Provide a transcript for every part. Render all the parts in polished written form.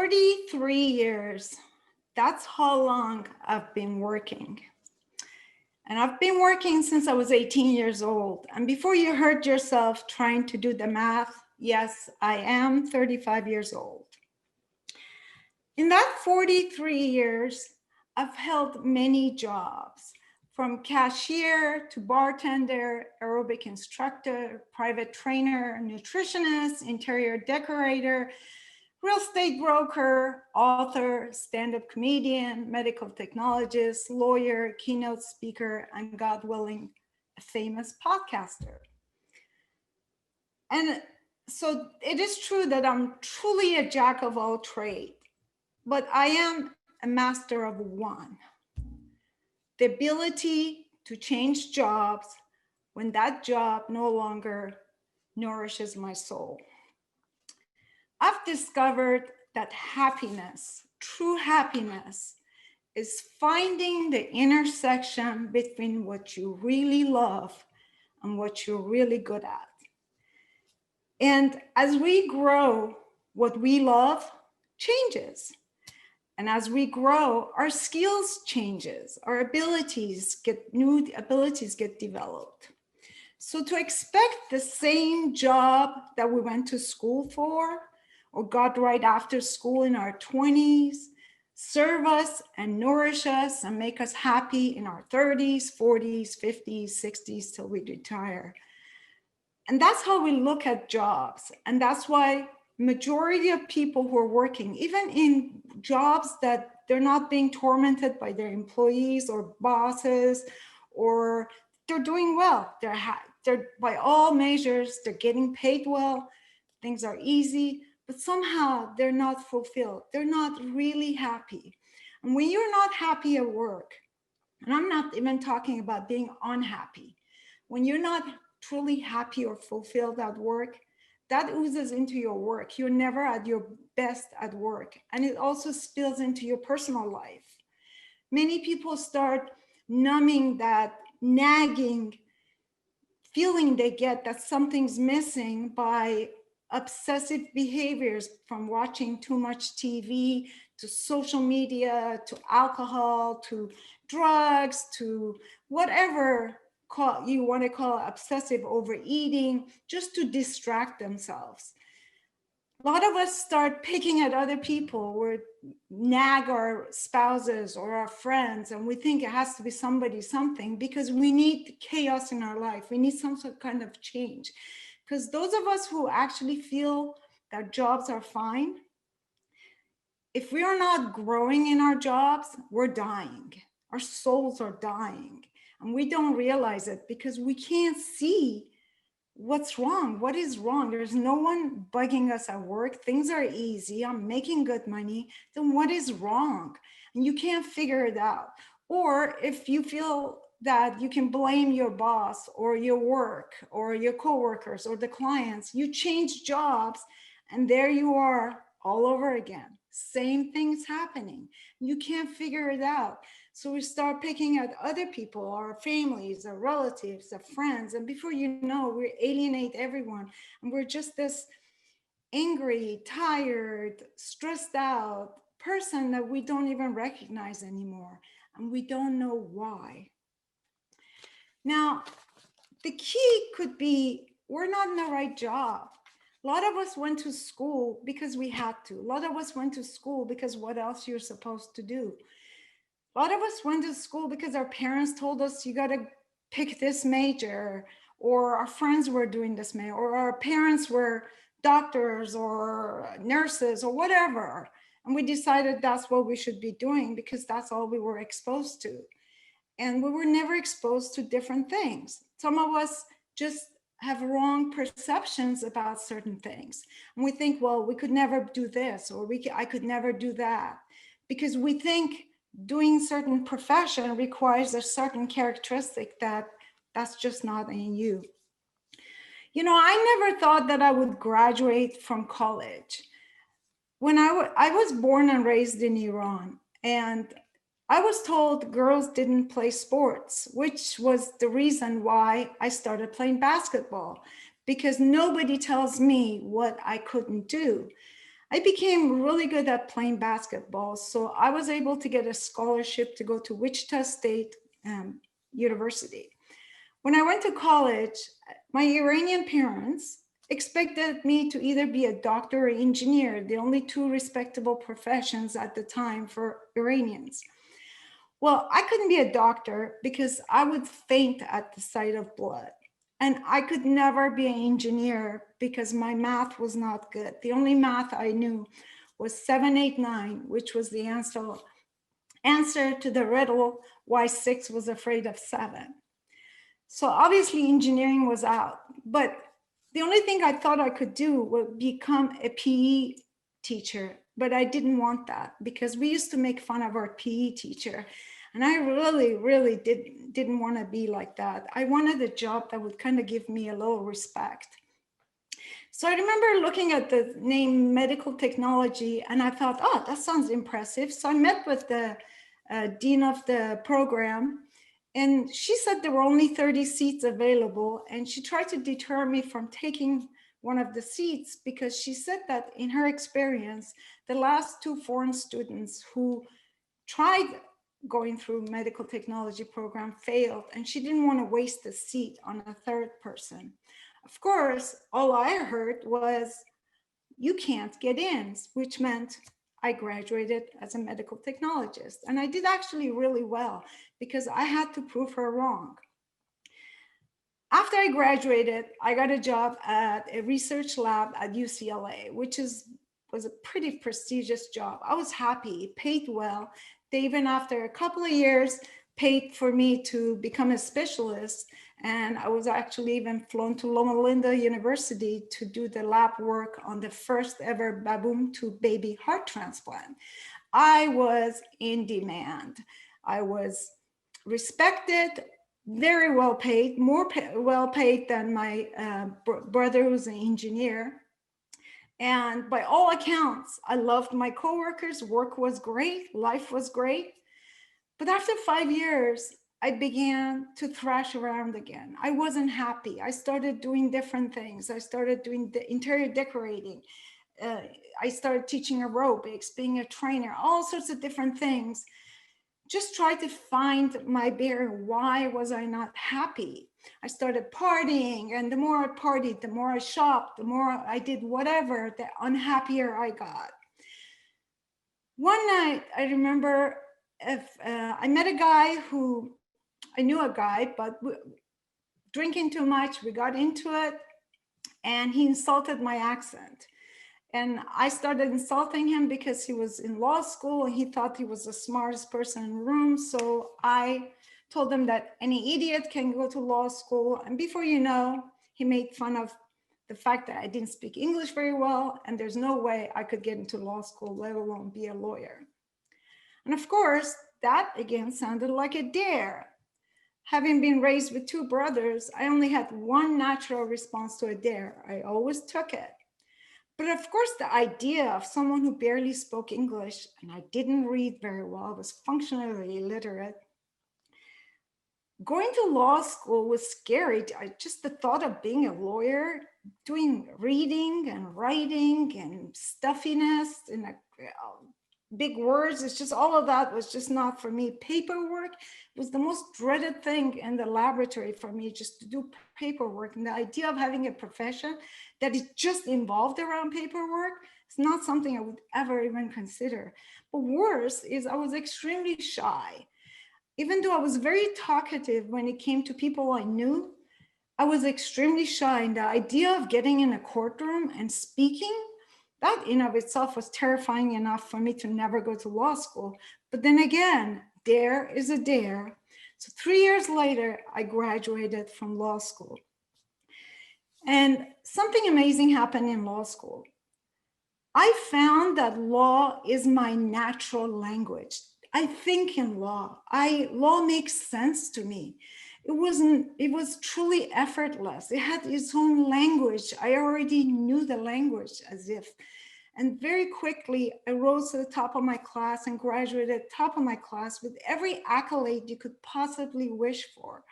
43 years, that's how long I've been working. And I've been working since I was 18 years old. And before you hurt yourself trying to do the math, yes, I am 35 years old. In that 43 years, I've held many jobs, from cashier to bartender, aerobic instructor, private trainer, nutritionist, interior decorator, real estate broker, author, stand-up comedian, medical technologist, lawyer, keynote speaker, and God willing, a famous podcaster. And so it is true that I'm truly a jack of all trades, but I am a master of one. The ability to change jobs when that job no longer nourishes my soul. I've discovered that happiness, true happiness, is finding the intersection between what you really love and what you're really good at. And as we grow, what we love changes. And as we grow, our skills changes, our new abilities get developed. So to expect the same job that we went to school for, or got right after school in our 20s, serve us and nourish us and make us happy in our 30s, 40s, 50s, 60s till we retire. And that's how we look at jobs. And that's why majority of people who are working, even in jobs that they're not being tormented by their employees or bosses, or they're doing well. They're by all measures, they're getting paid well, things are easy, but somehow they're not fulfilled. They're not really happy. And when you're not happy at work, and I'm not even talking about being unhappy, when you're not truly happy or fulfilled at work, that oozes into your work. You're never at your best at work. And it also spills into your personal life. Many people start numbing that nagging feeling they get that something's missing by obsessive behaviors, from watching too much TV, to social media, to alcohol, to drugs, to whatever you want to call obsessive overeating, just to distract themselves. A lot of us start picking at other people, or nag our spouses or our friends, and we think it has to be somebody, something, because we need chaos in our life. We need some sort of kind of change. Because those of us who actually feel that jobs are fine, if we are not growing in our jobs, we're dying. Our souls are dying. And we don't realize it because we can't see what's wrong. What is wrong? There's no one bugging us at work. Things are easy. I'm making good money. Then what is wrong? And you can't figure it out. Or if you feel that you can blame your boss or your work or your coworkers or the clients, you change jobs and there you are all over again. Same things happening. You can't figure it out. So we start picking at other people, our families, our relatives, our friends. And before you know, we alienate everyone. And we're just this angry, tired, stressed out person that we don't even recognize anymore. And we don't know why. Now, the key could be we're not in the right job. A lot of us went to school because we had to. A lot of us went to school because what else you're supposed to do. A lot of us went to school because our parents told us you got to pick this major, or our friends were doing this major, or our parents were doctors or nurses or whatever. And we decided that's what we should be doing because that's all we were exposed to. And we were never exposed to different things. Some of us just have wrong perceptions about certain things. And we think, well, we could never do this, or I could never do that, because we think doing certain profession requires a certain characteristic that's just not in you. You know, I never thought that I would graduate from college. When I was born and raised in Iran, and I was told girls didn't play sports, which was the reason why I started playing basketball, because nobody tells me what I couldn't do. I became really good at playing basketball. So I was able to get a scholarship to go to Wichita State University. When I went to college, my Iranian parents expected me to either be a doctor or engineer, the only two respectable professions at the time for Iranians. Well, I couldn't be a doctor because I would faint at the sight of blood. And I could never be an engineer because my math was not good. The only math I knew was 789, which was the answer to the riddle why 6 was afraid of 7. So obviously engineering was out, but the only thing I thought I could do was become a PE teacher, but I didn't want that because we used to make fun of our PE teacher. And I really didn't want to be like that. I wanted a job that would kind of give me a little respect. So I remember looking at the name medical technology and I thought, oh, that sounds impressive. So I met with the dean of the program and she said there were only 30 seats available. And she tried to deter me from taking one of the seats because she said that in her experience, the last 2 foreign students who tried going through medical technology program failed, and she didn't want to waste the seat on a third person. Of course, all I heard was, you can't get in, which meant I graduated as a medical technologist. And I did actually really well because I had to prove her wrong. After I graduated, I got a job at a research lab at UCLA, which was a pretty prestigious job. I was happy, it paid well. They even, after a couple of years, paid for me to become a specialist. And I was actually even flown to Loma Linda University to do the lab work on the first ever baboon to baby heart transplant. I was in demand. I was respected, very well paid, more well paid than my brother who's an engineer. And by all accounts, I loved my coworkers, work was great, life was great. But after 5 years, I began to thrash around again. I wasn't happy. I started doing different things. I started doing the interior decorating. I started teaching aerobics, being a trainer, all sorts of different things. Just try to find my bearing. Why was I not happy? I started partying, and the more I partied, the more I shopped, the more I did whatever, the unhappier I got. One night, I remember I met a guy who, I knew a guy, but drinking too much, we got into it, and he insulted my accent. And I started insulting him because he was in law school and he thought he was the smartest person in the room. So I told him that any idiot can go to law school. And before you know, he made fun of the fact that I didn't speak English very well, and there's no way I could get into law school, let alone be a lawyer. And of course, that again sounded like a dare. Having been raised with 2 brothers, I only had one natural response to a dare. I always took it. But of course, the idea of someone who barely spoke English, and I didn't read very well, I was functionally illiterate, going to law school was scary. Just the thought of being a lawyer, doing reading and writing and stuffiness and big words, it's just all of that was just not for me. Paperwork was the most dreaded thing in the laboratory for me, just to do paperwork. And the idea of having a profession that is just involved around paperwork is not something I would ever even consider. But worse is I was extremely shy. Even though I was very talkative when it came to people I knew, I was extremely shy. And the idea of getting in a courtroom and speaking, that in of itself was terrifying enough for me to never go to law school. But then again, dare is a dare. So 3 years later, I graduated from law school. And something amazing happened in law school. I found that law is my natural language. I think in law. Law makes sense to me. It was truly effortless. It had its own language. I already knew the language as if. And very quickly, I rose to the top of my class and graduated top of my class with every accolade you could possibly wish for.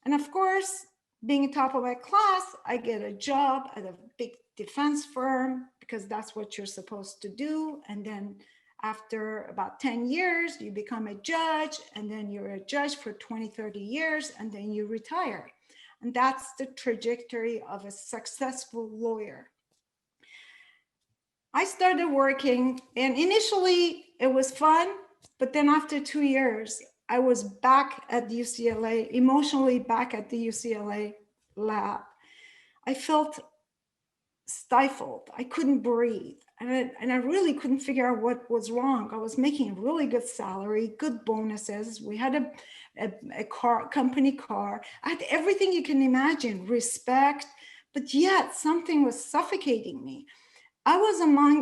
And of course, being top of my class, I get a job at a big defense firm because that's what you're supposed to do. And then after about 10 years, you become a judge, and then you're a judge for 20, 30 years, and then you retire. And that's the trajectory of a successful lawyer. I started working, and initially it was fun, but then after 2 years, I was back at UCLA, emotionally back at the UCLA lab. I felt stifled. I couldn't breathe. And I really couldn't figure out what was wrong. I was making a really good salary, good bonuses. We had a company car. I had everything you can imagine, respect, but yet something was suffocating me. I was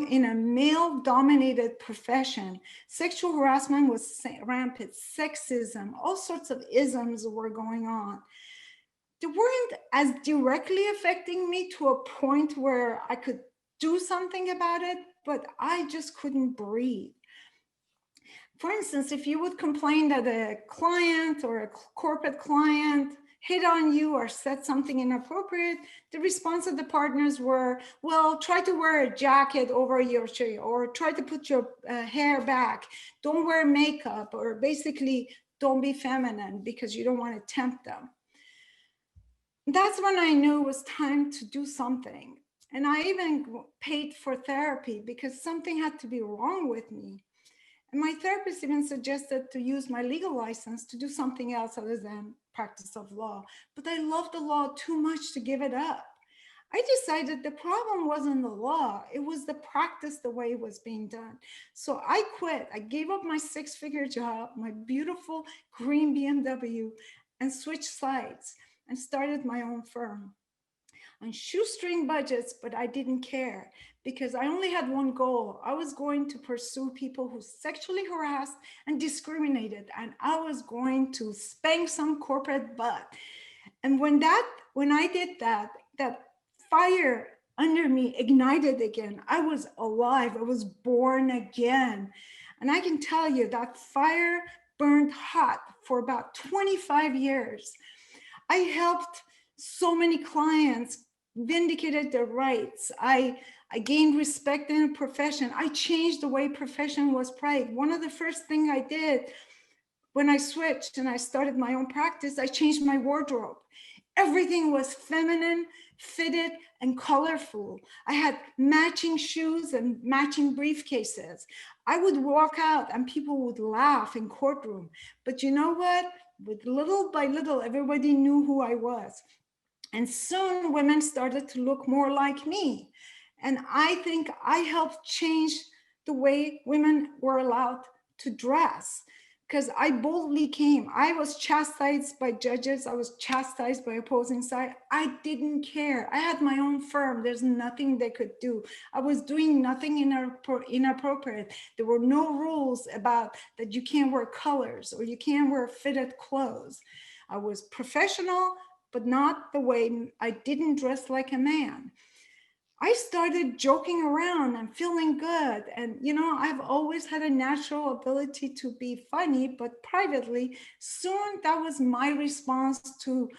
in a male dominated profession. Sexual harassment was rampant, sexism, all sorts of isms were going on. They weren't as directly affecting me to a point where I could do something about it, but I just couldn't breathe. For instance, if you would complain that a client or a corporate client hit on you or said something inappropriate, the response of the partners were, well, try to wear a jacket over your shirt, or try to put your hair back, don't wear makeup, or basically don't be feminine because you don't want to tempt them. That's when I knew it was time to do something. And I even paid for therapy because something had to be wrong with me. And my therapist even suggested to use my legal license to do something else other than practice of law. But I loved the law too much to give it up. I decided the problem wasn't the law, it was the practice, the way it was being done. So I quit. I gave up my six-figure job, my beautiful green BMW, and switched sides and started my own firm on shoestring budgets, but I didn't care because I only had one goal. I was going to pursue people who sexually harassed and discriminated, and I was going to spank some corporate butt. And when I did that, that fire under me ignited again. I was alive. I was born again. And I can tell you that fire burned hot for about 25 years. I helped so many clients, vindicated their rights. I gained respect in a profession. I changed the way profession was priced. One of the first things I did when I switched and I started my own practice, I changed my wardrobe. Everything was feminine, fitted, and colorful. I had matching shoes and matching briefcases. I would walk out and people would laugh in courtroom. But you know what? With little by little, everybody knew who I was. And soon women started to look more like me. And I think I helped change the way women were allowed to dress because I boldly came. I was chastised by judges. I was chastised by opposing side. I didn't care. I had my own firm. There's nothing they could do. I was doing nothing inappropriate. There were no rules about that you can't wear colors or you can't wear fitted clothes. I was professional, but not the way. I didn't dress like a man. I started joking around and feeling good. And, I've always had a natural ability to be funny, but privately, soon that was my response to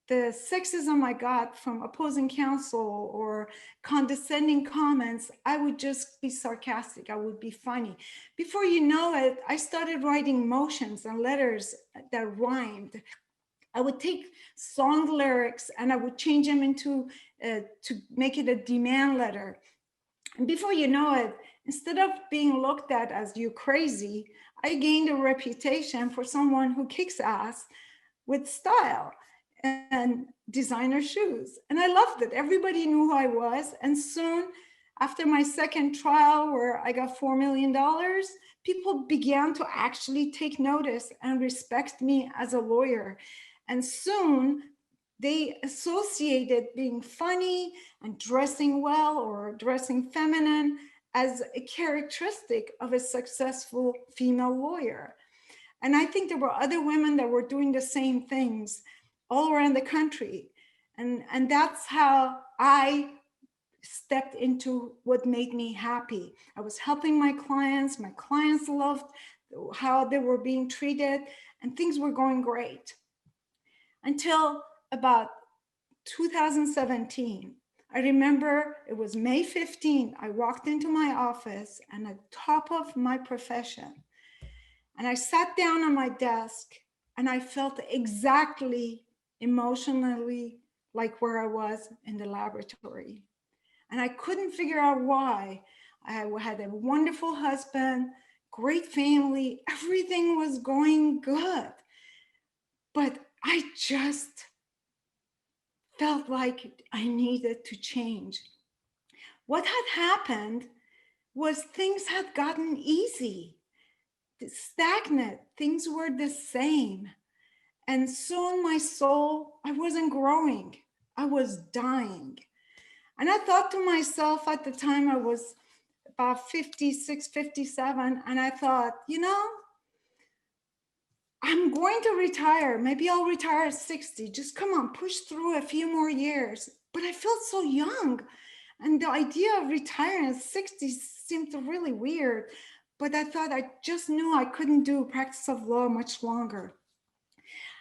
the sexism I got from opposing counsel or condescending comments. I would just be sarcastic. I would be funny. Before you know it, I started writing motions and letters that rhymed. I would take song lyrics and I would change them into to make it a demand letter. And before you know it, instead of being looked at as you crazy, I gained a reputation for someone who kicks ass with style and designer shoes. And I loved it. Everybody knew who I was. And soon, after my second trial where I got $4 million, people began to actually take notice and respect me as a lawyer. And soon they associated being funny and dressing well or dressing feminine as a characteristic of a successful female lawyer. And I think there were other women that were doing the same things all around the country. And that's how I stepped into what made me happy. I was helping my clients loved how they were being treated, and things were going great. Until about 2017. I remember it was May 15. I walked into my office and at top of my profession, and I sat down on my desk and I felt exactly emotionally like where I was in the laboratory. And I couldn't figure out why. I had a wonderful husband, great family, everything was going good. But I just felt like I needed to change. What had happened was things had gotten easy, stagnant, things were the same. And soon my soul, I wasn't growing, I was dying. And I thought to myself at the time, I was about 56, 57, and I thought, I'm going to retire. Maybe I'll retire at 60. Just come on, push through a few more years. But I felt so young. And the idea of retiring at 60 seemed really weird. But I thought I just knew I couldn't do practice of law much longer.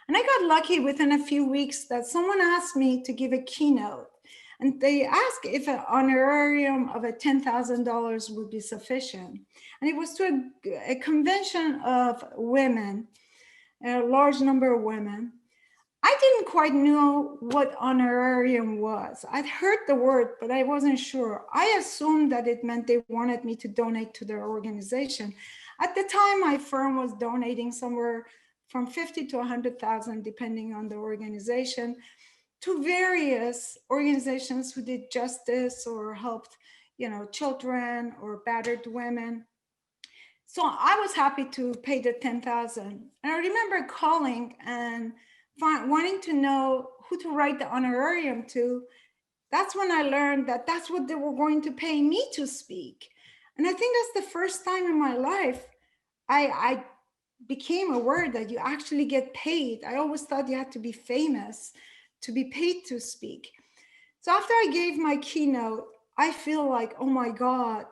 And I got lucky within a few weeks that someone asked me to give a keynote. And they asked if an honorarium of $10,000 would be sufficient. And it was to a convention of women, a large number of women. I didn't quite know what honorarium was. I'd heard the word, but I wasn't sure. I assumed that it meant they wanted me to donate to their organization. At the time, my firm was donating somewhere from 50 to 100,000, depending on the organization, to various organizations who did justice or helped, children or battered women. So I was happy to pay the 10,000. And I remember calling and wanting to know who to write the honorarium to. That's when I learned that that's what they were going to pay me to speak. And I think that's the first time in my life I became aware that you actually get paid. I always thought you had to be famous to be paid to speak. So after I gave my keynote, I feel like, oh my God,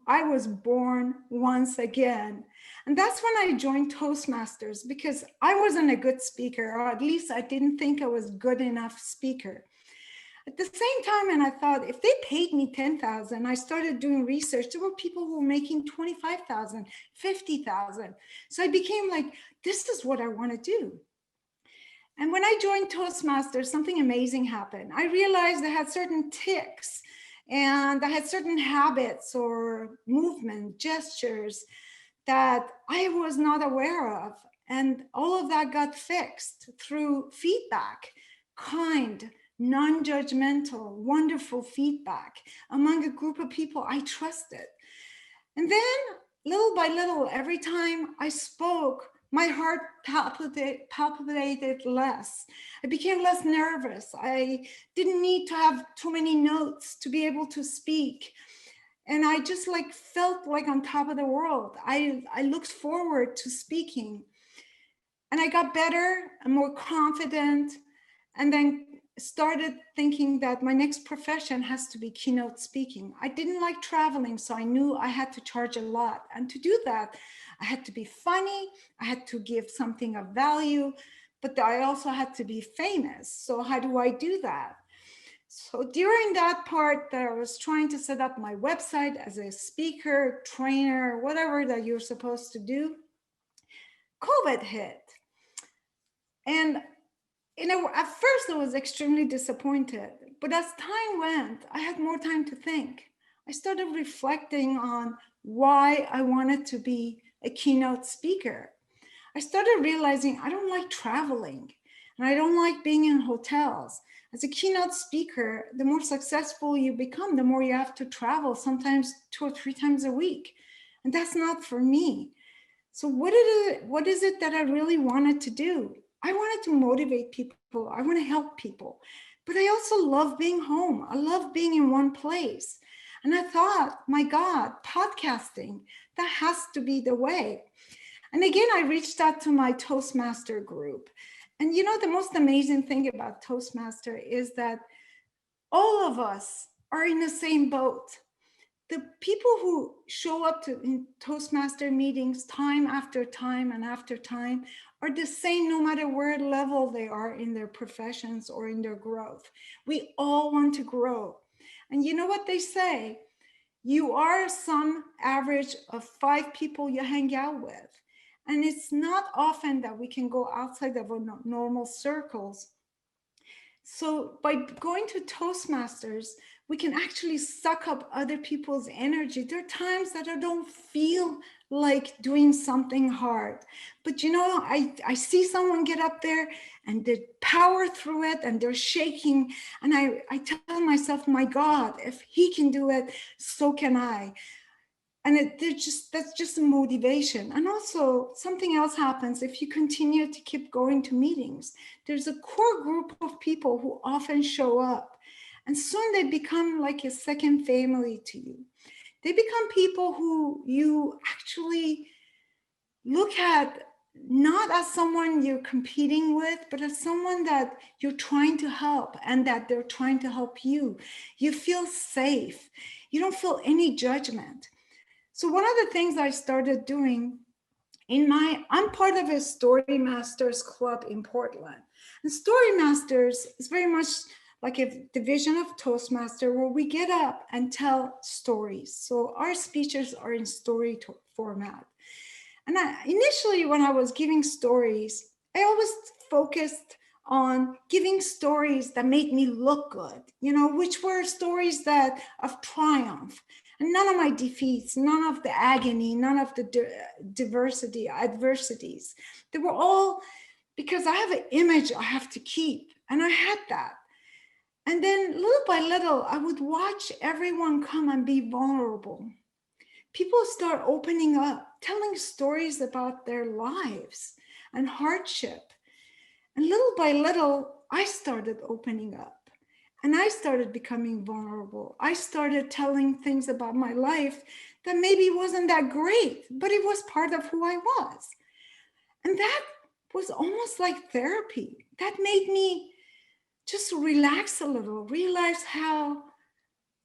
I was born once again. And that's when I joined Toastmasters, because I wasn't a good speaker, or at least I didn't think I was good enough speaker. At the same time, and I thought, if they paid me 10,000, I started doing research. There were people who were making 25,000, 50,000. So I became like, this is what I want to do. And when I joined Toastmasters, something amazing happened. I realized I had certain tics and I had certain habits or movement, gestures that I was not aware of. And all of that got fixed through feedback, kind, non-judgmental, wonderful feedback among a group of people I trusted. And then little by little, every time I spoke, my heart palpitated less. I became less nervous. I didn't need to have too many notes to be able to speak. And I just felt like on top of the world. I looked forward to speaking. And I got better and more confident, and then started thinking that my next profession has to be keynote speaking. I didn't like traveling, so I knew I had to charge a lot. And to do that, I had to be funny, I had to give something of value, but I also had to be famous. So how do I do that? So during that part that I was trying to set up my website as a speaker, trainer, whatever that you're supposed to do, COVID hit. And at first I was extremely disappointed, but as time went, I had more time to think. I started reflecting on why I wanted to be a keynote speaker. I started realizing I don't like traveling and I don't like being in hotels. As a keynote speaker, the more successful you become, the more you have to travel, sometimes 2 or 3 times a week. And that's not for me. So what is it that I really wanted to do? I wanted to motivate people. I want to help people. But I also love being home. I love being in one place. And I thought, my God, podcasting, that has to be the way. And again, I reached out to my Toastmaster group. And the most amazing thing about Toastmaster is that all of us are in the same boat. The people who show up in Toastmaster meetings time after time and after time are the same no matter where level they are in their professions or in their growth. We all want to grow. And you know what they say? You are some average of 5 people you hang out with. And it's not often that we can go outside of our normal circles. So by going to Toastmasters, we can actually suck up other people's energy. There are times that I don't feel like doing something hard. But you know, I see someone get up there and they power through it and they're shaking. And I tell myself, my God, if he can do it, so can I. And that's just a motivation. And also something else happens if you continue to keep going to meetings. There's a core group of people who often show up, and soon they become like a second family to you. They become people who you actually look at not as someone you're competing with, but as someone that you're trying to help and that they're trying to help you. You feel safe. You don't feel any judgment. So one of the things I started doing I'm part of a Story Masters club in Portland. And Story Masters is very much like a division of Toastmaster where we get up and tell stories. So our speeches are in story format. And initially when I was giving stories, I always focused on giving stories that made me look good, which were stories that of triumph. And none of my defeats, none of the agony, none of the adversities. They were all because I have an image I have to keep. And I had that. And then little by little, I would watch everyone come and be vulnerable. People start opening up, telling stories about their lives and hardship. And little by little, I started opening up. And I started becoming vulnerable. I started telling things about my life that maybe wasn't that great, but it was part of who I was. And that was almost like therapy. That made me just relax a little, realize how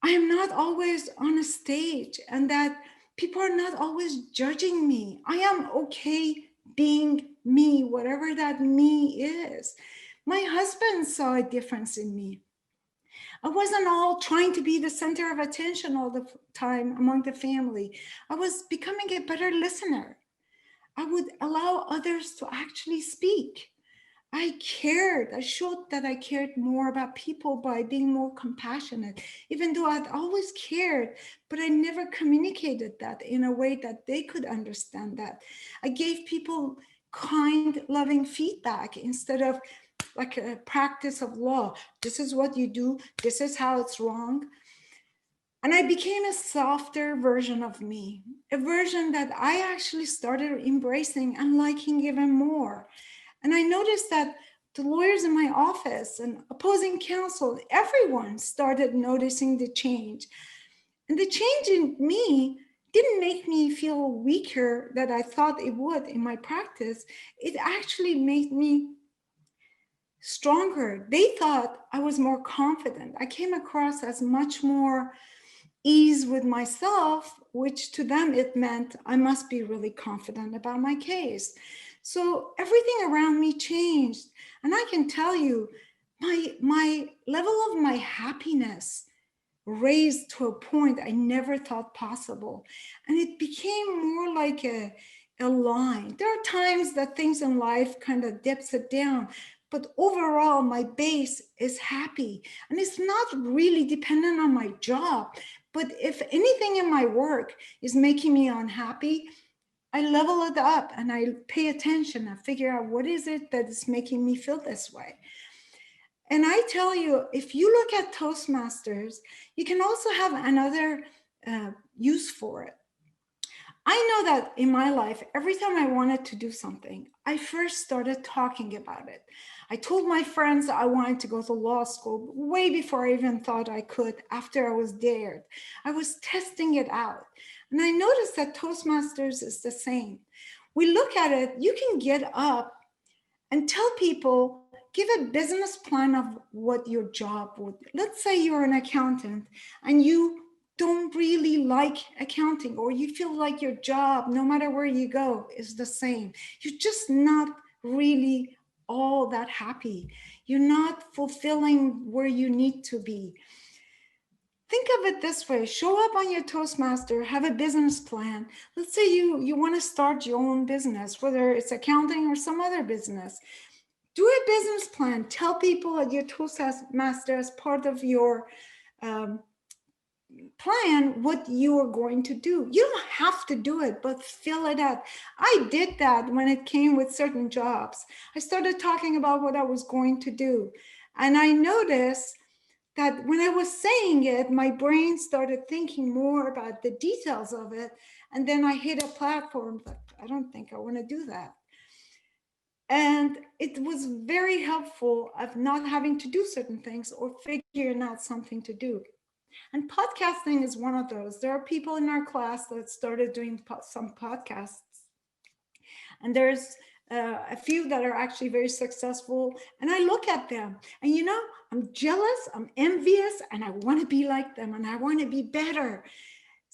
I am not always on a stage and that people are not always judging me. I am okay being me, whatever that me is. My husband saw a difference in me. I wasn't all trying to be the center of attention all the time among the family. I was becoming a better listener. I would allow others to actually speak. I cared. I showed that I cared more about people by being more compassionate, even though I'd always cared, but I never communicated that in a way that they could understand that. I gave people kind, loving feedback instead of like a practice of law. This is what you do. This is how it's wrong. And I became a softer version of me, a version that I actually started embracing and liking even more. And I noticed that the lawyers in my office and opposing counsel, everyone started noticing the change. And the change in me didn't make me feel weaker that I thought it would in my practice. It actually made me stronger. They thought I was more confident. I came across as much more ease with myself, which to them it meant I must be really confident about my case. So everything around me changed. And I can tell you, my level of my happiness raised to a point I never thought possible. And it became more like a line. There are times that things in life kind of dips it down, but overall my base is happy. And it's not really dependent on my job, but if anything in my work is making me unhappy, I level it up and I pay attention. I figure out what is it that is making me feel this way. And I tell you, if you look at Toastmasters, you can also have another use for it. I know that in my life, every time I wanted to do something, I first started talking about it. I told my friends I wanted to go to law school way before I even thought I could, after I was dared. I was testing it out. And I noticed that Toastmasters is the same. We look at it, you can get up and tell people, give a business plan of what your job would. Let's say you're an accountant and you don't really like accounting, or you feel like your job, no matter where you go, is the same. You're just not really all that happy. You're not fulfilling where you need to be. Think of it this way: show up on your Toastmaster, have a business plan. Let's say you want to start your own business, whether it's accounting or some other business. Do a business plan. Tell people at your Toastmaster as part of your um, plan what you are going to do. You don't have to do it, but fill it out. I did that when it came with certain jobs. I started talking about what I was going to do. And I noticed that when I was saying it, my brain started thinking more about the details of it. And then I hit a platform that I don't think I want to do that. And it was very helpful of not having to do certain things or figuring out something to do. And podcasting is one of those. There are people in our class that started doing some podcasts, and there's a few that are actually very successful. And I look at them, and I'm jealous, I'm envious, and I want to be like them, and I want to be better.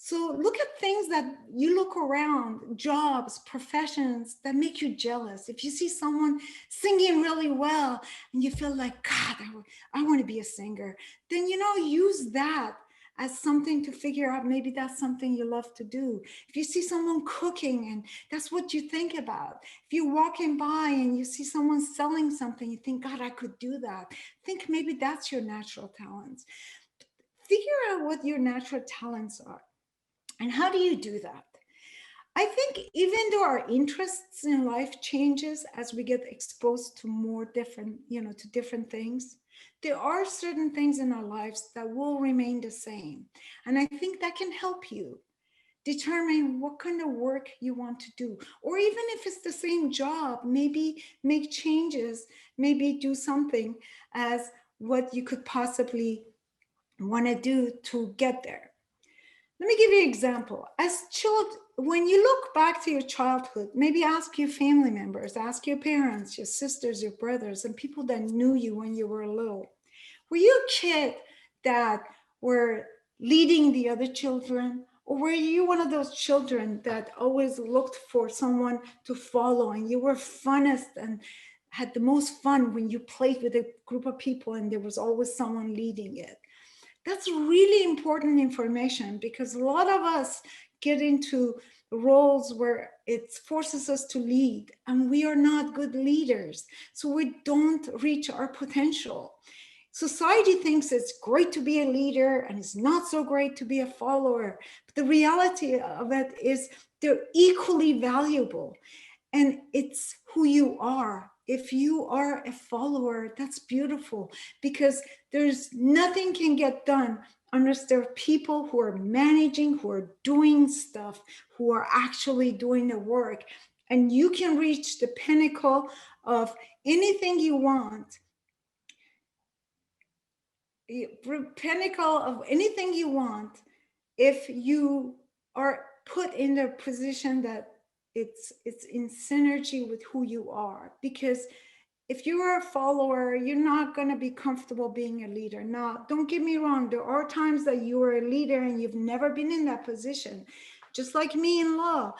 So look at things that you look around, jobs, professions that make you jealous. If you see someone singing really well and you feel like, God, I want to be a singer, then, use that as something to figure out. Maybe that's something you love to do. If you see someone cooking and that's what you think about, if you're walking by and you see someone selling something, you think, God, I could do that. Think maybe that's your natural talents. Figure out what your natural talents are. And how do you do that? I think even though our interests in life changes as we get exposed to more different, to different things, there are certain things in our lives that will remain the same. And I think that can help you determine what kind of work you want to do. Or even if it's the same job, maybe make changes, maybe do something as what you could possibly want to do to get there. Let me give you an example. As children, when you look back to your childhood, maybe ask your family members, ask your parents, your sisters, your brothers, and people that knew you when you were little. Were you a kid that were leading the other children? Or were you one of those children that always looked for someone to follow, and you were funnest and had the most fun when you played with a group of people and there was always someone leading it? That's really important information, because a lot of us get into roles where it forces us to lead, and we are not good leaders. So we don't reach our potential. Society thinks it's great to be a leader and it's not so great to be a follower. But the reality of it is they're equally valuable, and it's who you are. If you are a follower, that's beautiful, because there's nothing can get done unless there are people who are managing, who are doing stuff, who are actually doing the work. And you can reach the pinnacle of anything you want, pinnacle of anything you want, if you are put in the position that it's in synergy with who you are. Because if you are a follower, you're not going to be comfortable being a leader. Now, don't get me wrong, there are times that you are a leader and you've never been in that position. Just like me in law,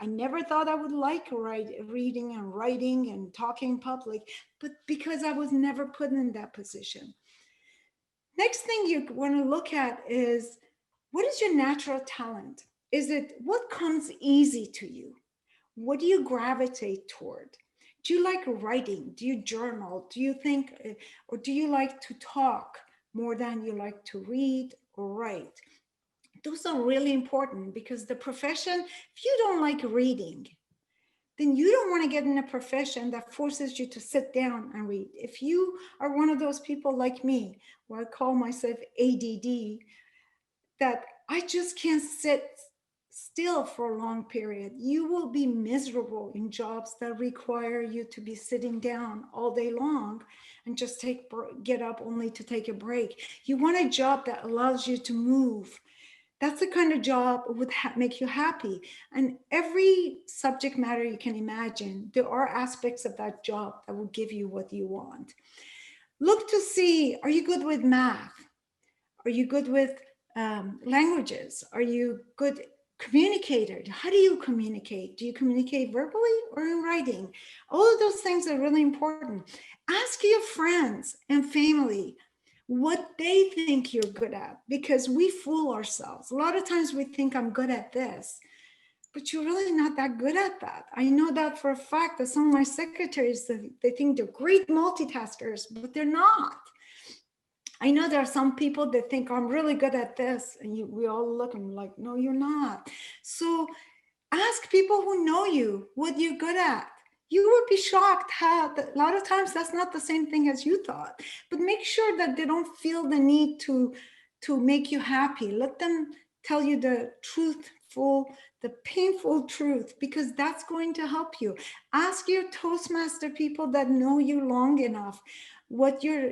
I never thought I would like reading and writing and talking in public, but because I was never put in that position. Next thing you want to look at is, what is your natural talent? Is it what comes easy to you? What do you gravitate toward? Do you like writing? Do you journal? Do you think, or do you like to talk more than you like to read or write? Those are really important, because the profession, if you don't like reading, then you don't want to get in a profession that forces you to sit down and read. If you are one of those people like me, where I call myself ADD, that I just can't sit still for a long period, you will be miserable in jobs that require you to be sitting down all day long and just get up only to take a break. You want a job that allows you to move. That's the kind of job that would make you happy. And every subject matter you can imagine, there are aspects of that job that will give you what you want. Look to see, are you good with math? Are you good with languages? Are you good communicator. How do you communicate? Do you communicate verbally or in writing? All of those things are really important. Ask your friends and family what they think you're good at, because we fool ourselves. A lot of times we think I'm good at this, but you're really not that good at that. I know that for a fact that some of my secretaries, they think they're great multitaskers, but they're not. I know there are some people that think I'm really good at this, and we all look and like, no, you're not. So ask people who know you what you're good at. You would be shocked how a lot of times that's not the same thing as you thought. But make sure that they don't feel the need to make you happy. Let them tell you the truthful, the painful truth, because that's going to help you. Ask your Toastmaster people that know you long enough what your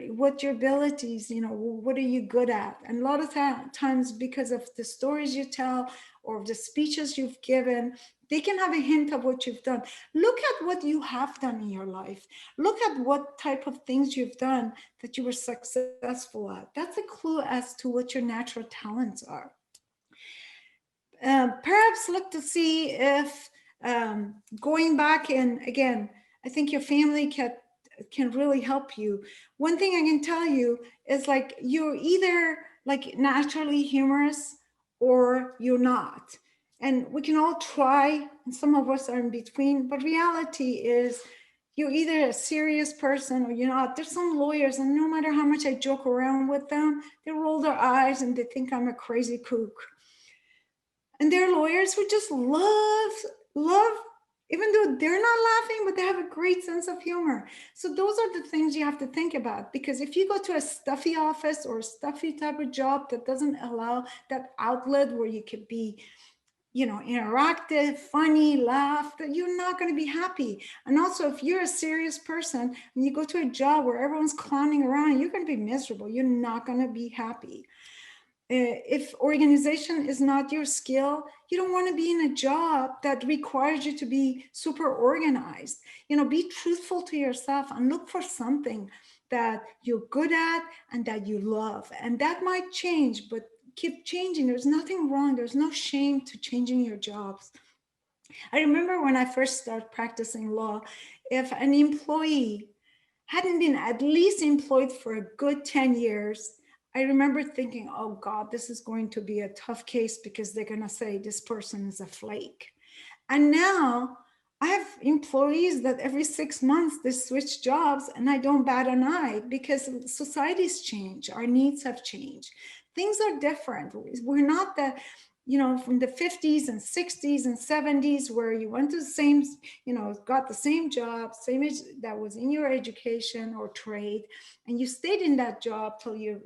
abilities, what are you good at. And a lot of times, because of the stories you tell or the speeches you've given, they can have a hint of what you've done. Look at what you have done in your life. Look at what type of things you've done that you were successful at. That's a clue as to what your natural talents are. Perhaps look to see if going back, and again, I think your family can really help you. One thing I can tell you is, like, you're either like naturally humorous or you're not. And we can all try, and some of us are in between, but reality is you're either a serious person or you're not. There's some lawyers, and no matter how much I joke around with them, they roll their eyes and they think I'm a crazy kook. And there are lawyers who just love, even though they're not laughing, but they have a great sense of humor. So those are the things you have to think about, because if you go to a stuffy office or a stuffy type of job that doesn't allow that outlet where you could be, interactive, funny, laugh, that you're not going to be happy. And also, if you're a serious person and you go to a job where everyone's clowning around, you're going to be miserable. You're not going to be happy. If organization is not your skill, you don't want to be in a job that requires you to be super organized. Be truthful to yourself and look for something that you're good at and that you love. And that might change, but keep changing. There's nothing wrong. There's no shame to changing your jobs. I remember when I first started practicing law, if an employee hadn't been at least employed for a good 10 years, I remember thinking, oh God, this is going to be a tough case, because they're going to say this person is a flake. And now I have employees that every 6 months they switch jobs, and I don't bat an eye, because society's changed. Our needs have changed. Things are different. We're not from the 50s and 60s and 70s where you went to the same, got the same job, same age that was in your education or trade, and you stayed in that job till you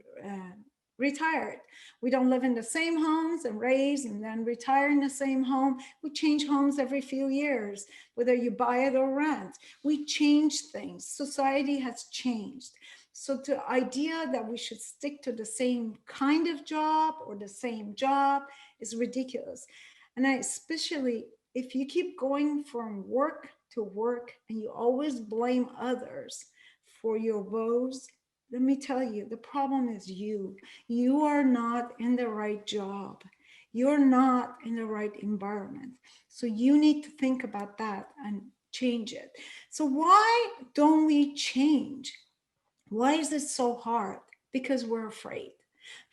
retired. We don't live in the same homes and raise and then retire in the same home. We change homes every few years, whether you buy it or rent. We change things. Society has changed. So the idea that we should stick to the same kind of job or the same job is ridiculous. And especially if you keep going from work to work and you always blame others for your woes, let me tell you, the problem is you. You are not in the right job. You're not in the right environment. So you need to think about that and change it. So why don't we change? Why is it so hard? Because we're afraid.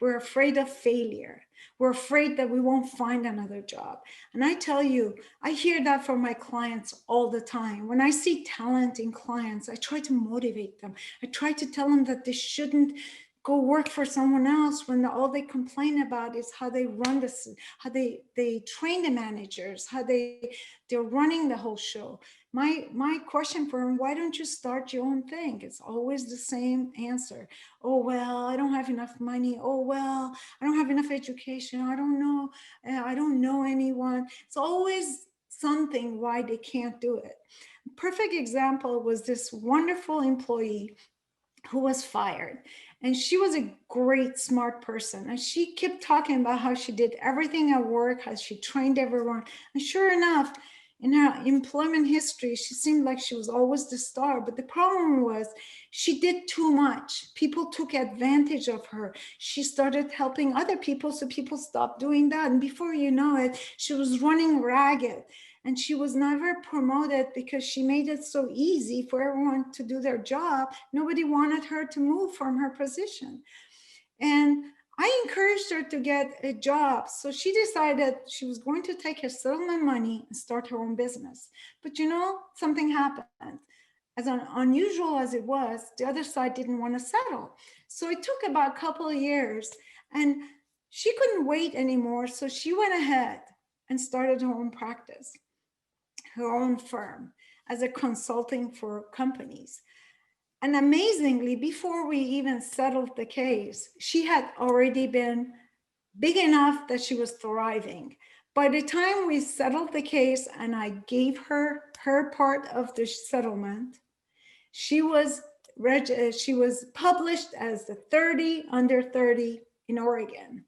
We're afraid of failure. We're afraid that we won't find another job. And I tell you, I hear that from my clients all the time. When I see talent in clients, I try to motivate them. I try to tell them that they shouldn't go work for someone else when all they complain about is how they run this, how they train the managers, how they're running the whole show. My question for them: why don't you start your own thing? It's always the same answer. Oh, well, I don't have enough money. Oh, well, I don't have enough education. I don't know. I don't know anyone. It's always something why they can't do it. Perfect example was this wonderful employee who was fired. And she was a great, smart person. And she kept talking about how she did everything at work, how she trained everyone. And sure enough, In her employment history, she seemed like she was always the star, but the problem was she did too much. People took advantage of her. She started helping other people, so people stopped doing that. And before you know it, she was running ragged. And she was never promoted because she made it so easy for everyone to do their job. Nobody wanted her to move from her position. And I encouraged her to get a job. So she decided she was going to take her settlement money and start her own business. But you know, something happened. As unusual as it was, the other side didn't want to settle. So it took about a couple of years and she couldn't wait anymore. So she went ahead and started her own practice, her own firm as a consulting for companies. And amazingly, before we even settled the case, she had already been big enough that she was thriving. By the time we settled the case and I gave her her part of the settlement, she was published as the 30 under 30 in Oregon.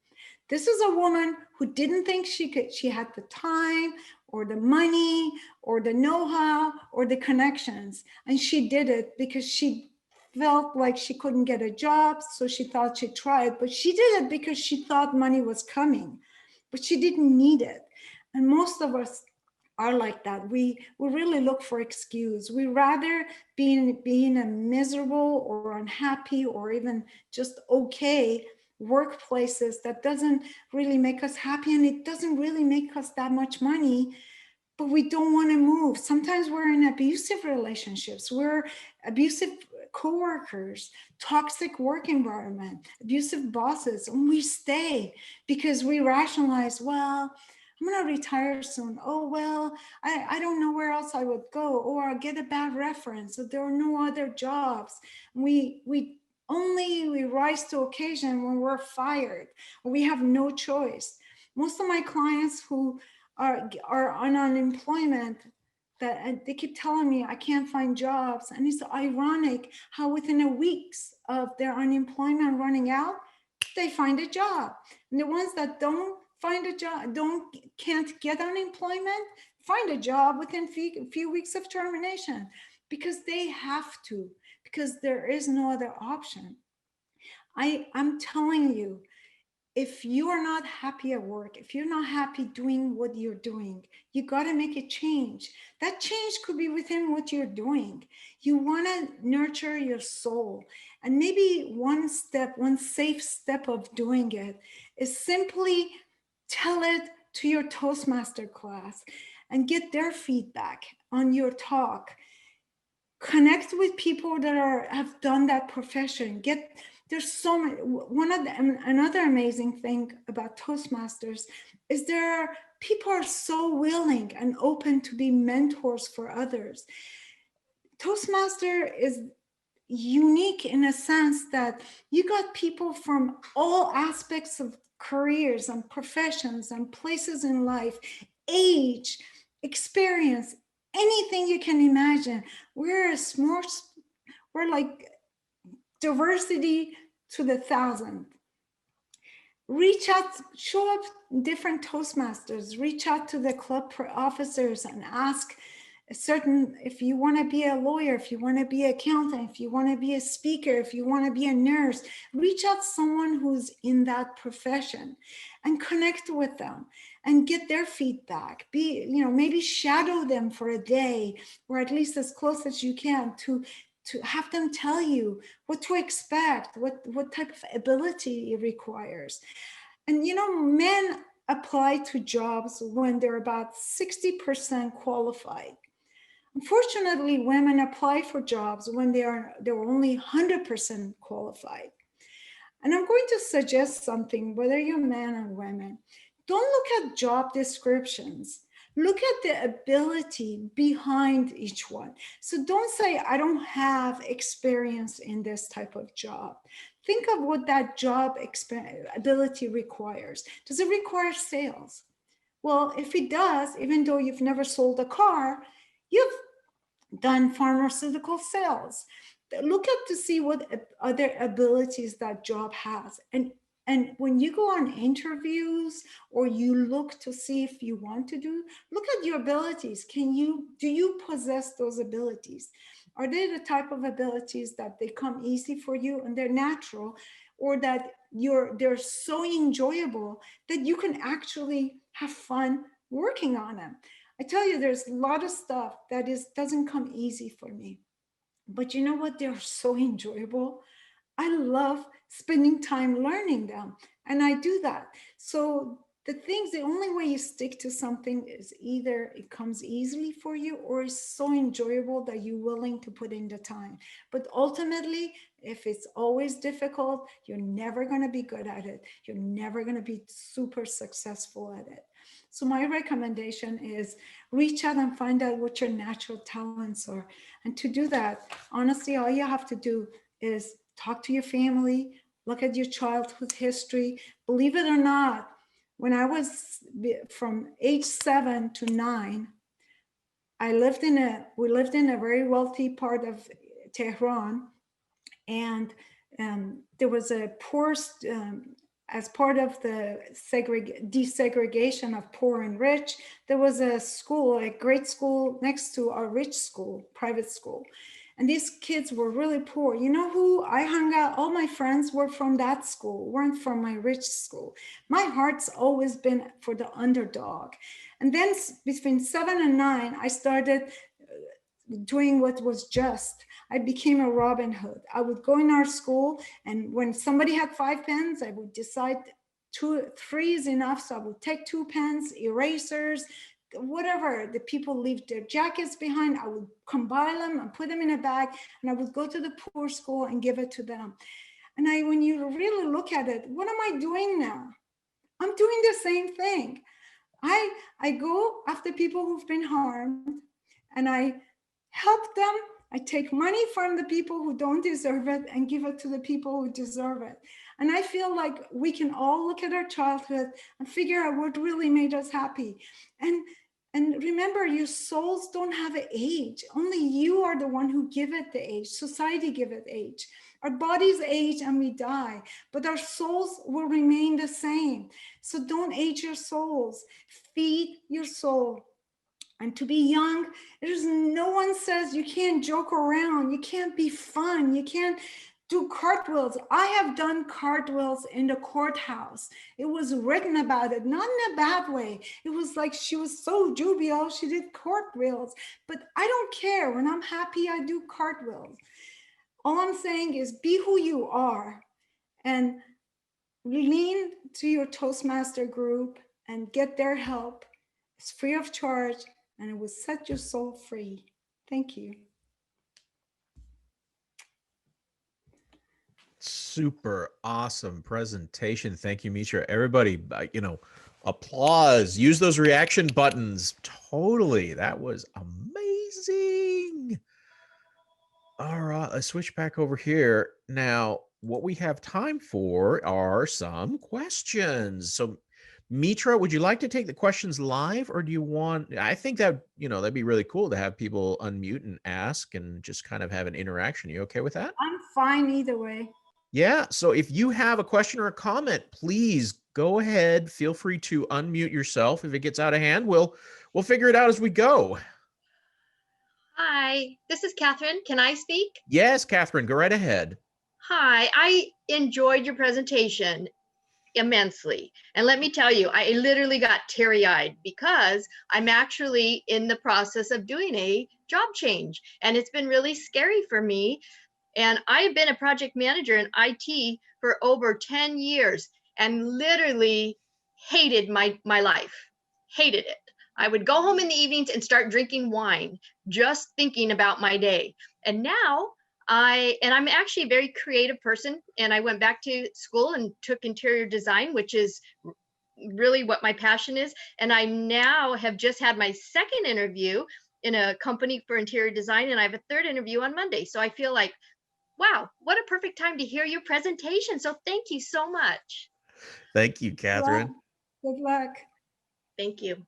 This is a woman who didn't think she had the time or the money or the know-how or the connections. And she did it because she felt like she couldn't get a job. So she thought she'd try it, but she did it because she thought money was coming, but she didn't need it. And most of us are like that. We really look for excuse. We rather be in a miserable or unhappy or even just okay workplaces that doesn't really make us happy, and it doesn't really make us that much money, but we don't want to move. Sometimes we're in abusive relationships, we're abusive coworkers, toxic work environment, abusive bosses, and we stay because we rationalize, well, I'm going to retire soon. Oh, well, I don't know where else I would go, or I'll get a bad reference, so there are no other jobs. We rise to occasion when we're fired. We have no choice. Most of my clients who are on unemployment, that they keep telling me I can't find jobs. And it's ironic how within a weeks of their unemployment running out, they find a job. And the ones that don't find a job, can't get unemployment, find a job within few weeks of termination, because they have to, because there is no other option. I'm telling you, if you are not happy at work, if you're not happy doing what you're doing, you got to make a change. That change could be within what you're doing. You want to nurture your soul. And maybe one safe step of doing it is simply tell it to your Toastmaster class and get their feedback on your talk. Connect with people that have done that profession. There's so many. Another amazing thing about Toastmasters is people are so willing and open to be mentors for others. Toastmaster is unique in a sense that you got people from all aspects of careers and professions and places in life, age, experience, anything you can imagine. We're like diversity to the thousand. Reach out, show up different Toastmasters, reach out to the club officers and ask if you want to be a lawyer, if you want to be an accountant, if you want to be a speaker, if you want to be a nurse, reach out to someone who's in that profession and connect with them and get their feedback. Maybe shadow them for a day, or at least as close as you can, to have them tell you what to expect, what type of ability it requires. And men apply to jobs when they're about 60% qualified. Unfortunately, women apply for jobs when they're only 100% qualified. And I'm going to suggest something, whether you're men or women, don't look at job descriptions. Look at the ability behind each one. So don't say, I don't have experience in this type of job. Think of what that job ability requires. Does it require sales? Well, if it does, even though you've never sold a car, you've done pharmaceutical sales. Look at to see what other abilities that job has, and And when you go on interviews or you look to see if you want to do, look at your abilities. Do you possess those abilities? Are they the type of abilities that they come easy for you and they're natural, or that they're so enjoyable that you can actually have fun working on them? I tell you, there's a lot of stuff that doesn't come easy for me. But you know what? They're so enjoyable. I love spending time learning them, and I do that. So the only way you stick to something is either it comes easily for you or it's so enjoyable that you're willing to put in the time. But ultimately, if it's always difficult, you're never going to be good at it. You're never going to be super successful at it. So my recommendation is reach out and find out what your natural talents are. And to do that, honestly, all you have to do is talk to your family, look at your childhood history. Believe it or not, when I was from age 7 to 9, we lived in a very wealthy part of Tehran, and there was a poor, as part of the desegregation of poor and rich, there was a great school next to our rich school, private school. And these kids were really poor. You know who I hung out? All my friends were from that school, weren't from my rich school. My heart's always been for the underdog. And then between 7 and 9, I started doing what was just. I became a Robin Hood. I would go in our school, and when somebody had 5 pens, I would decide 3 is enough. So I would take 2 pens, erasers, whatever the people leave their jackets behind, I would combine them and put them in a bag, and I would go to the poor school and give it to them. And when you really look at it, what am I doing now? I'm doing the same thing. I go after people who've been harmed, and I help them. I take money from the people who don't deserve it and give it to the people who deserve it. And I feel like we can all look at our childhood and figure out what really made us happy. And remember, your souls don't have an age. Only you are the one who give it the age. Society give it age. Our bodies age and we die, but our souls will remain the same. So don't age your souls. Feed your soul. And to be young, there's no one says you can't joke around, you can't be fun, you can't do cartwheels. I have done cartwheels in the courthouse. It was written about it, not in a bad way. It was like she was so jovial, she did cartwheels. But I don't care. When I'm happy, I do cartwheels. All I'm saying is be who you are and lean to your Toastmaster group and get their help. It's free of charge, and it will set your soul free. Thank you. Super awesome presentation. Thank you, Mitra. Everybody, applause. Use those reaction buttons. Totally. That was amazing. All right, let's switch back over here. Now, what we have time for are some questions. So, Mitra, would you like to take the questions live, or do you want, I think that, that'd be really cool to have people unmute and ask and just kind of have an interaction. You okay with that? I'm fine either way. Yeah. So if you have a question or a comment, please go ahead. Feel free to unmute yourself. If it gets out of hand, we'll figure it out as we go. Hi, this is Catherine. Can I speak? Yes, Catherine, go right ahead. Hi, I enjoyed your presentation immensely. And let me tell you, I literally got teary-eyed because I'm actually in the process of doing a job change. And it's been really scary for me. And I've been a project manager in IT for over 10 years and literally hated my life, hated it. I would go home in the evenings and start drinking wine, just thinking about my day. And now I'm actually a very creative person, and I went back to school and took interior design, which is really what my passion is. And I now have just had my second interview in a company for interior design, and I have a third interview on Monday. So I feel like, wow, what a perfect time to hear your presentation. So thank you so much. Thank you, Catherine. Good luck. Thank you.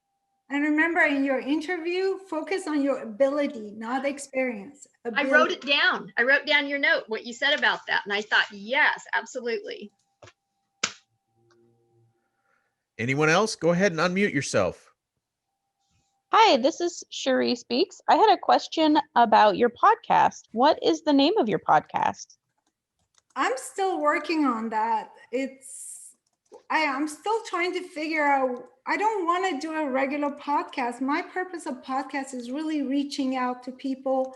And remember, in your interview, focus on your ability, not experience. Ability. I wrote it down. I wrote down your note, what you said about that. And I thought, yes, absolutely. Anyone else? Go ahead and unmute yourself. Hi, this is Shahri Speaks. I had a question about your podcast. What is the name of your podcast? I'm still working on that. I'm still trying to figure out. I don't want to do a regular podcast. My purpose of podcast is really reaching out to people.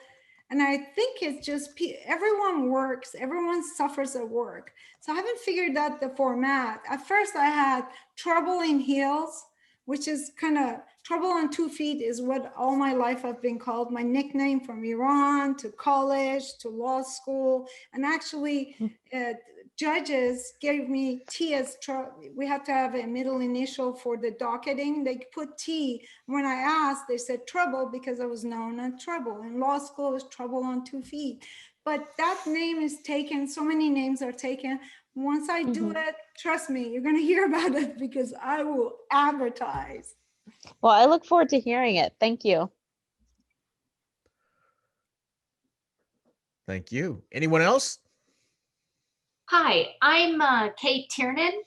And I think it's just everyone works, everyone suffers at work. So I haven't figured out the format. At first, I had Trouble in Heels, which is kind of Trouble on 2 Feet, is what all my life I've been called. My nickname from Iran to college to law school. And actually, judges gave me T as we had to have a middle initial for the docketing. They put T. When I asked, they said trouble because I was known as Trouble. In law school, it was Trouble on 2 Feet. But that name is taken. So many names are taken. Once I do it, trust me, you're going to hear about it because I will advertise. Well, I look forward to hearing it. Thank you. Thank you. Anyone else? Hi, I'm Kate Tiernan,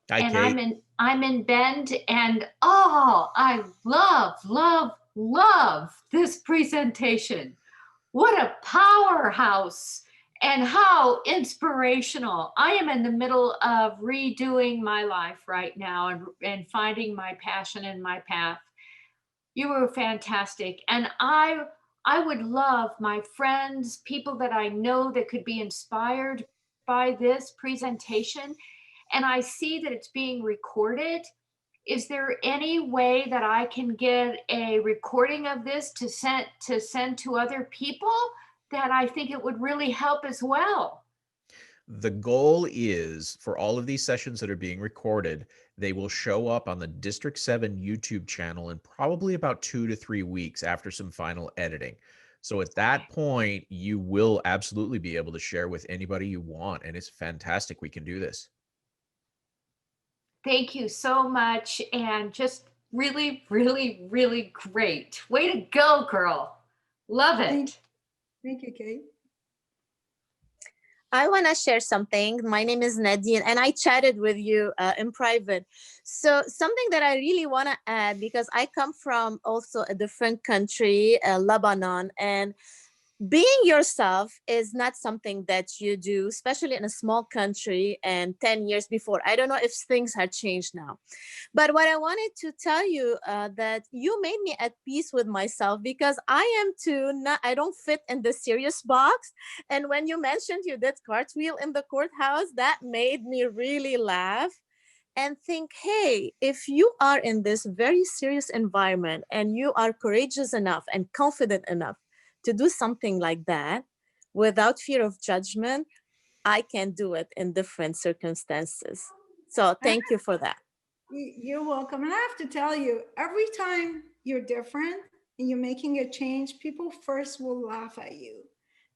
Hi, and Kate. I'm in Bend, and I love this presentation. What a powerhouse and how inspirational. I am in the middle of redoing my life right now and finding my passion and my path. You were fantastic, and I would love my friends, people that I know that could be inspired by this presentation, and I see that it's being recorded. Is there any way that I can get a recording of this to send to other people that I think it would really help as well? The goal is for all of these sessions that are being recorded, they will show up on the District 7 YouTube channel in probably about 2 to 3 weeks after some final editing. So at that point, you will absolutely be able to share with anybody you want. And it's fantastic we can do this. Thank you so much, and just really, really, really great. Way to go, girl. Love it. Thank you, Kate. I want to share something. My name is Nadine, and I chatted with you in private. So something that I really want to add, because I come from also a different country, Lebanon, and being yourself is not something that you do, especially in a small country and 10 years before. I don't know if things have changed now. But what I wanted to tell you that you made me at peace with myself, because I am too, I don't fit in the serious box. And when you mentioned you did cartwheel in the courthouse, that made me really laugh and think, hey, if you are in this very serious environment and you are courageous enough and confident enough to do something like that without fear of judgment, I can do it in different circumstances. So thank you for that. You're welcome. And I have to tell you, every time you're different and you're making a change, people first will laugh at you.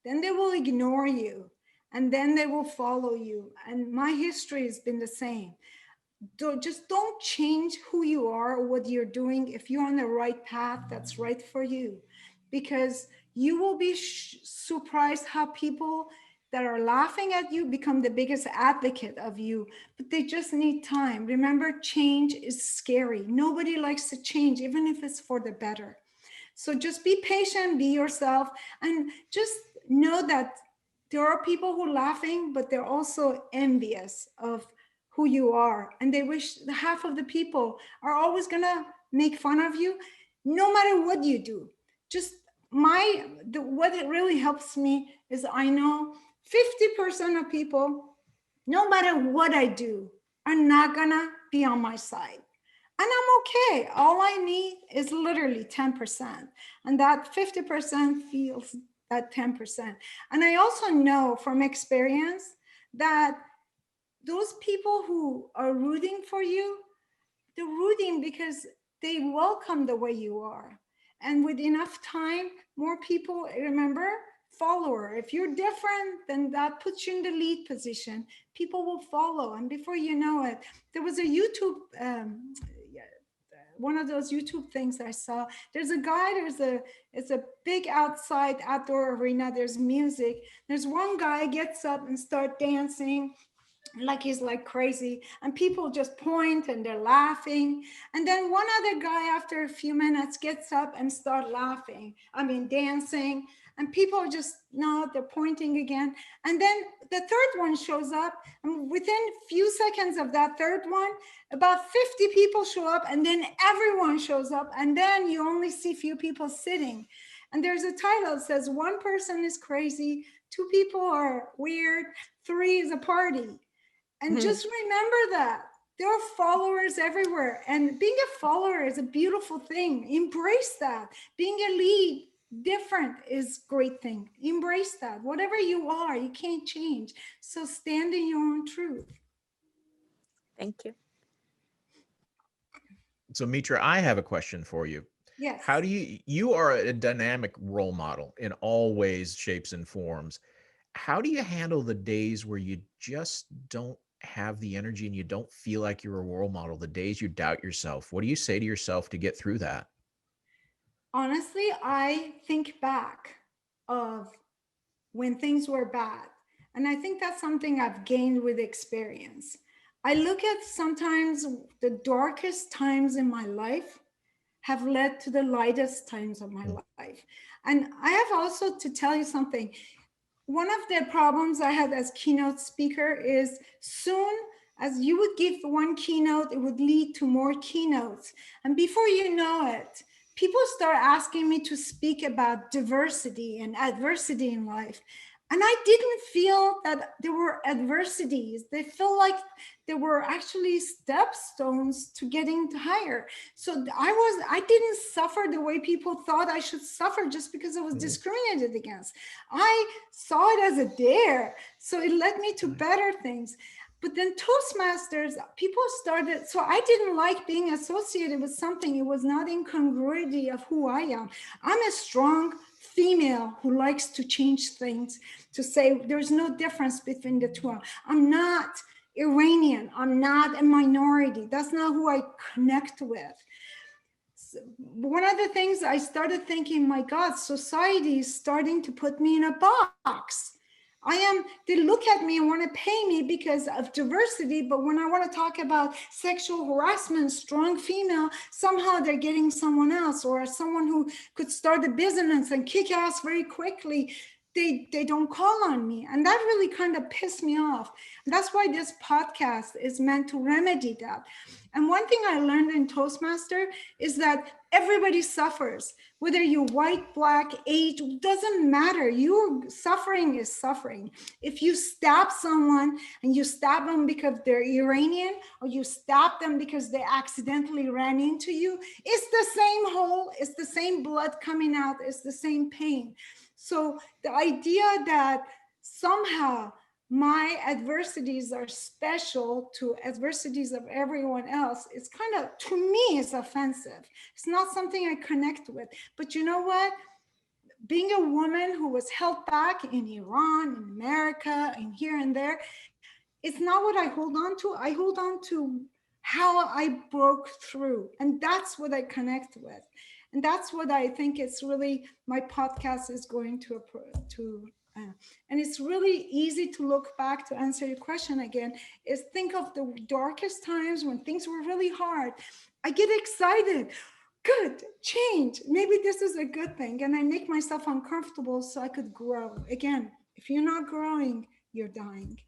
Then they will ignore you. And then they will follow you. And my history has been the same. Just don't change who you are or what you're doing if you're on the right path that's right for you. Because you will be surprised how people that are laughing at you become the biggest advocate of you, but they just need time. Remember, change is scary. Nobody likes to change, even if it's for the better. So just be patient, be yourself, and just know that there are people who are laughing, but they're also envious of who you are. And they wish half of the people are always gonna make fun of you, no matter what you do. Just what it really helps me is I know 50% of people, no matter what I do, are not gonna be on my side. And I'm okay. All I need is literally 10%. And that 50% feels that 10%. And I also know from experience that those people who are rooting for you, they're rooting because they welcome the way you are. And with enough time, more people, remember, follower. If you're different, then that puts you in the lead position. People will follow. And before you know it, there was a YouTube, one of those YouTube things I saw. There's a guy, it's a big outdoor arena. There's music. There's one guy gets up and start dancing. like he's like crazy, and people just point and they're laughing, and then one other guy after a few minutes gets up and start laughing, I mean dancing, and people are just no, they're pointing again, and then the third one shows up, and within few seconds of that third one about 50 people show up, and then everyone shows up, and then you only see few people sitting, and there's a title that says one person is crazy, two people are weird, three is a party. And just remember that there are followers everywhere. And being a follower is a beautiful thing. Embrace that. Being a lead, different is great thing. Embrace that. Whatever you are, you can't change. So stand in your own truth. Thank you. So Mitra, I have a question for you. Yes. How do you are a dynamic role model in all ways, shapes, and forms. How do you handle the days where you just don't have the energy and you don't feel like you're a role model, the days you doubt yourself? What do you say to yourself to get through that? Honestly, I think back of when things were bad. And I think that's something I've gained with experience. I look at sometimes the darkest times in my life have led to the lightest times of my life. And I have also to tell you something. One of the problems I had as keynote speaker is soon as you would give one keynote, it would lead to more keynotes. And before you know it, people start asking me to speak about diversity and adversity in life. And I didn't feel that there were adversities. They felt like there were actually stepstones to getting higher. So I didn't suffer the way people thought I should suffer just because I was discriminated against. I saw it as a dare. So it led me to better things. But then Toastmasters, people started, so I didn't like being associated with something. It was not incongruity of who I am. I'm a strong female who likes to change things, to say there's no difference between the two. I'm not Iranian. I'm not a minority. That's not who I connect with. So one of the things I started thinking, my God, society is starting to put me in a box. They look at me and want to pay me because of diversity, but when I want to talk about sexual harassment, strong female, somehow they're getting someone else or someone who could start a business and kick ass very quickly. They don't call on me. And that really kind of pissed me off. And that's why this podcast is meant to remedy that. And one thing I learned in Toastmaster is that everybody suffers, whether you're white, black, age, doesn't matter. Your suffering is suffering. If you stab someone and you stab them because they're Iranian, or you stab them because they accidentally ran into you, it's the same hole, it's the same blood coming out, it's the same pain. So the idea that somehow my adversities are special to adversities of everyone else, it's kind of, to me, it's offensive. It's not something I connect with. But you know what? Being a woman who was held back in Iran, in America, and here and there, it's not what I hold on to. I hold on to how I broke through. And that's what I connect with. And that's what I think is really my podcast is going to and it's really easy to look back to answer your question again, is think of the darkest times when things were really hard. I get excited. Good, change. Maybe this is a good thing. And I make myself uncomfortable so I could grow. Again, if you're not growing, you're dying.